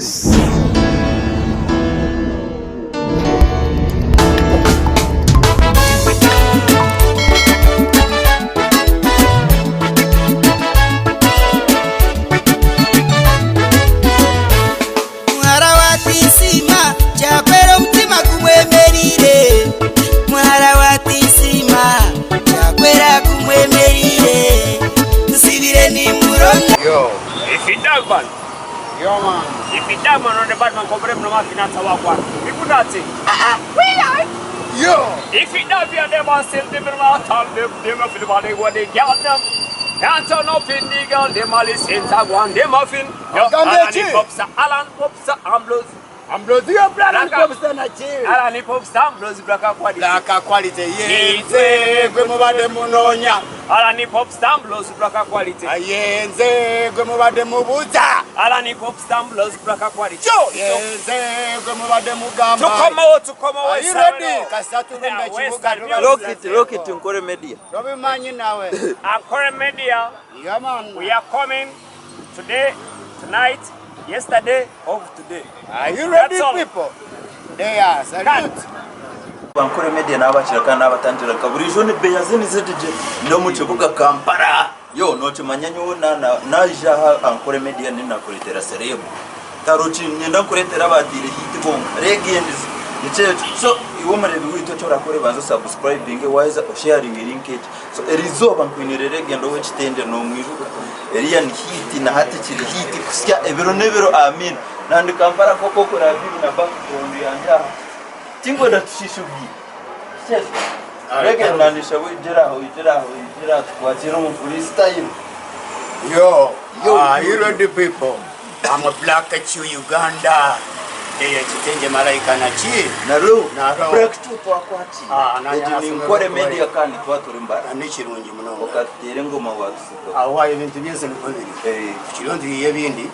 Moses. Yo man. If you die man on the Batman cover no man finance our one. People that say. Yo. If you die be them man sell them man tell them for the money what they get them. Can't turn up in the girl them all is in one them muffin. Yo. Alan Pops Amblos. Ambrosio brother Pops na chill. Alan Pops Amblos black quality. Black quality. Yenze gwe mubade munonya. Alan Pops Amblos black quality. Yenze gwe mubade mubuza. Alan Pops Amblos black quality. Yenze gwe mubade mugamba. Tukoma. Are you ready? Kasatu rumba chibuga. Look it Nkore Media. Robi manyi nawe. Nkore Media. Yeah man. We are coming today, tonight, yesterday, of today. Are you ready people? They are. Salute. Nkore Media n'abakira n'abatandira kaburijo ni beyazini zedije no mu kibuga Kampala. Yo no chimanyanyo na jaha Nkore Media ni nakuretera serebo. Taruchi nyenda kuretera batire hit bomb. Regendes. So iwo marebi wito chora kore banzo subscribing wise sharing link it. So erizoba nkwinirere gendo wechitende no mwiruka. Eriya ni hit na hati chiri hit kusya ebero nebero amin. Nandi Kampala koko kora bibi na bank tondi anja. Tingo da tushishugi. Chef. Regen nandi shawi jira kwa jiro mu freestyle. Yo, are you ready people? I'm a black at you Uganda. Chitenje malaika na chi naro break to akwati na Nkore Media kandi twaturimbara n'ikirungi muno okatere ngoma watsuko awaye ibintu byose nikonere kirondi yebindi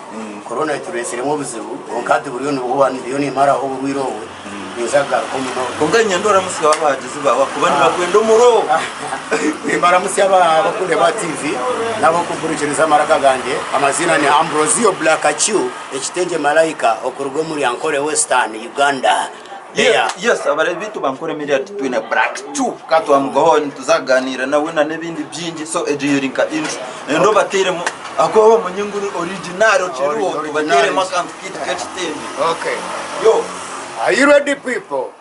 corona itureseremo buzibu onkati buriyo n'ubwani byo ni mara ho bwirowe nizaga ko muno konganya ndora musika babagizi bawa kubani bakwendo muro nimbara musya bakunde ba TV nabo kuburikiriza maraka ganje amazina ni Ambrosio Black Achu ekitenje malaika okurugwe muri Nkore Western Uganda. Yes, abarebitu Nkore Media twina Black 2 kato amgoho tuzaganira nawe na nebindi byinji so ejirinka intro ndo bateremo akoba munyinguru original chiruo tubateremo akantu kitiketembe. Okay. Yo, are you ready people?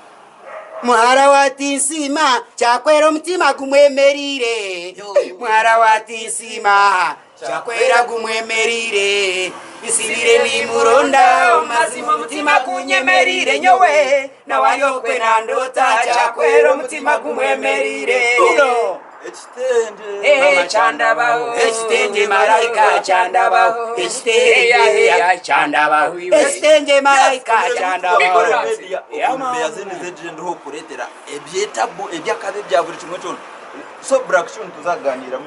Muhara watisima chakwera mutima kumwemerire. Muhara watisima chakwera kumwemerire. Isirire ni muronda mazima mutima kunyemerire nyowe na walio kwena ndota chakwera mutima kumwemerire. Extende chandabaho extende malaika chandabaho extende chandabaho extende malaika chandabaho yazini zeje ndo kuretera ebyetabu ebyakabe bya buri kimwe cyo so braction tuzaganiramo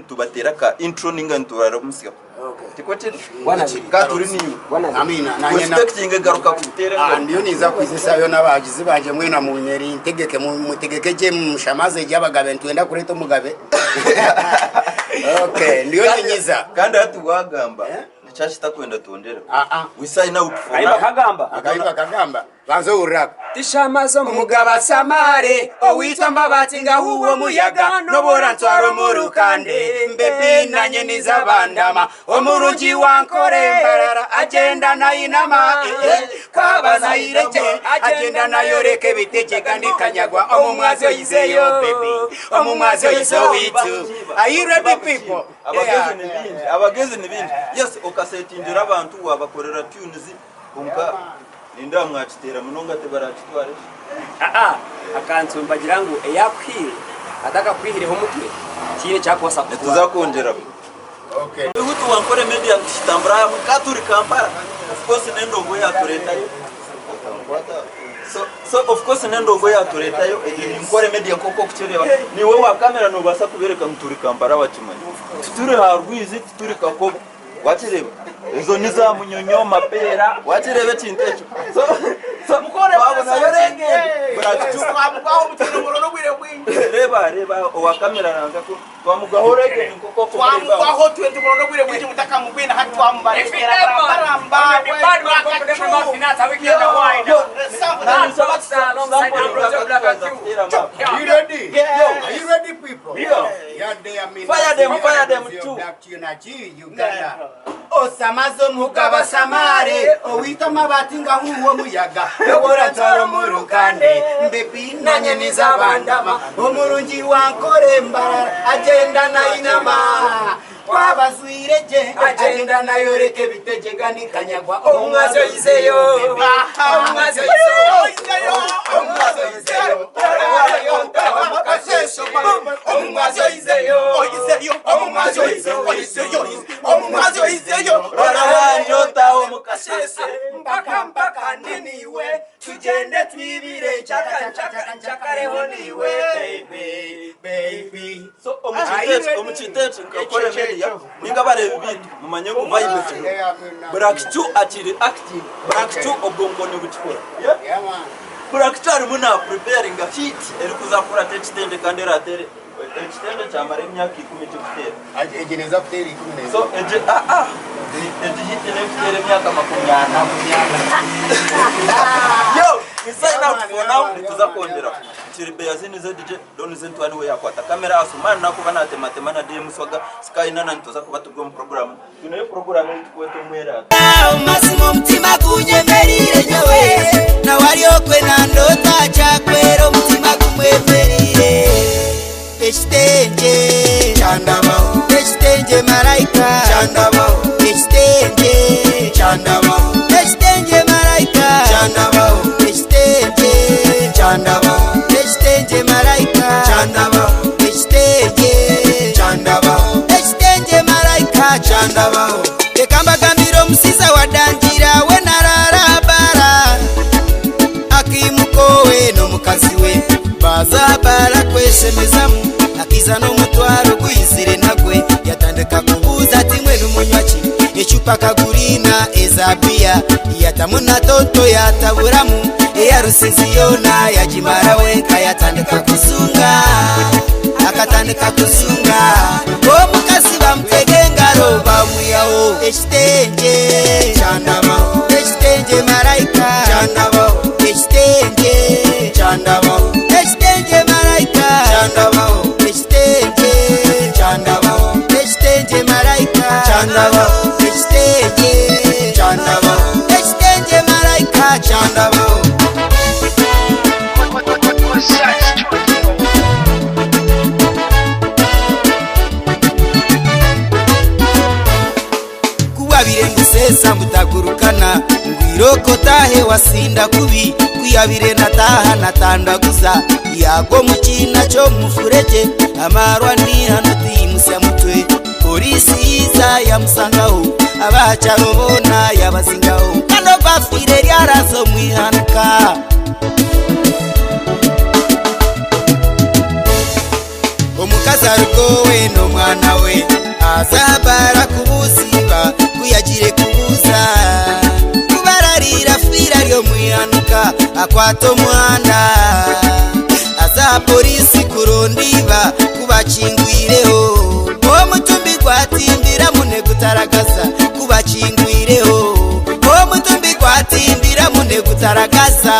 tubatera ka intro ninga nturara musika. Okay. Tikote bwana katuri niyo amina nanye na expecting garuka kutera ndiyo niza kwizisa yo nabagizi banje mwe na munyeri integeke mutegeke je mushamaze y'abagabe ntwenda kureto mugabe. Okay ndiyo nyiza kandi atuwagamba chashita kwenda tuondera we sign out for akaiba kagamba banzo uraka tishamazo mugaba samare owita mbabati ngahuwo muyaga nobora ntwaro murukande mbebi nanye nizabandama omuruji wankore mbarara agenda nayinama kwabaza ireke agenda nayoreke biteke kandi kanyagwa omumwazo yizeyo baby omumwazo yizo witu. Are you ready people? Abageze nibindi yes okasetinjira abantu wabakorera tunes umka ninda mwachitera munonga tebarachitware akantsumba girango eyakwire ataka kwihireho mutwe kiye cyakosa tuzakonjera. Okay. Uhutu Nkore Media kitambara mukaturi Kampala of course nendo go ya turetayo so of course nendo go ya turetayo Nkore Media koko kuchereba ni wowe wa kamera no basa kubereka muturi Kampala wachimanye turi harwizi turi kakobo wachireba ezo niza munyonyo mapera wachirebe chintecho so mukore babona yorenge twamugaho mutino murono gwire gwingi reba wa kamera nanga ko twamugahorege nko twamugaho 20 murono gwire gwingi mutaka mugwina hati twambare baramba You ready? Yeah. Are you ready, people? Yeah. Fire them too. Back to Uganda. Osamazo mugaba samare owita mabatinga huwo muyaga yobora toro murukande mbebi nanye nizabandama omurungi wankore mbara agenda na inama kwabazwireje agenda na yoreke bitegegani kanyagwa omwazo yizeyo omwazo yizeyo omwazo yizeyo baranyota omukasese mpaka niniwe tugende twibire chakareho niwe baby so omuchitete ngakore media ninga bareba ibintu mumanye ngo vibe Brakchu akiri active Brakchu obongo ni butikora yeah man Brakchu ari muna preparing a hit eri kuzakora techitende kandi ratere techitende cyamara imyaka 10 gutera egeneza kutera 10 so eje hit ne gutera imyaka 20 yo sign up for now tuzakondera Chiribe yazini ZDJ doni zentu aniwe yakwata kamera asumana nako banatematema na DM swaga sky nana ntoza kubatubwo mu program tunayo program kweto mwera masimo mtima kunyemerire nyewe na wali okwe na ndota chakwero mtima kumwemerire Eshtenje chandaba Eshtenje malaika chandaba Eshtenje chandaba Eshtenje malaika chandaba Eshtenje chandaba Eshtenje malaika chandaba Eshtenje chandaba Eshtenje malaika chandaba Ekamba gambiro musisa wadanjira we nararabara akimukowe no mukazi we bazabara kwesemezamu akiza no mutwaro gwizire nagwe yatandika kubuza ati mwe n'umunywachi echupa kagurina ezabia yatamuna toto yataburamu eyarusizi yona yajimara we kayatandika kusunga akatandika kusunga o mukazi bamtege ngaro bamuyaho Eshtenje chandaba Eshtenje malaika chandaba Eshtenje chandaba Eshtenje malaika chandaba Eshtenje chandaba Eshtenje malaika chandaba Eshtenje chandaba Eshtenje malaika chandaba kuwabire ngusesa mutagurukana ngwiroko tahe wasinda kubi kuyabire nataha natandaguza yago mukina cyo mufureje amarwa ni hano timusya mutwe polisi iza yamusangaho abacarobona yabazingaho kano bafire ryarazo mwihanuka omukazi arugowe n'omwana we azabara kubuziba kuyagire kubuza kubararira fira ryo mwihanuka akwata omuhanda aza polisi kurondiba kubakingwireho omutumbi gwatimbira mune gutaragaza kubakingwireho omutumbi gwatimbira mune gutaragaza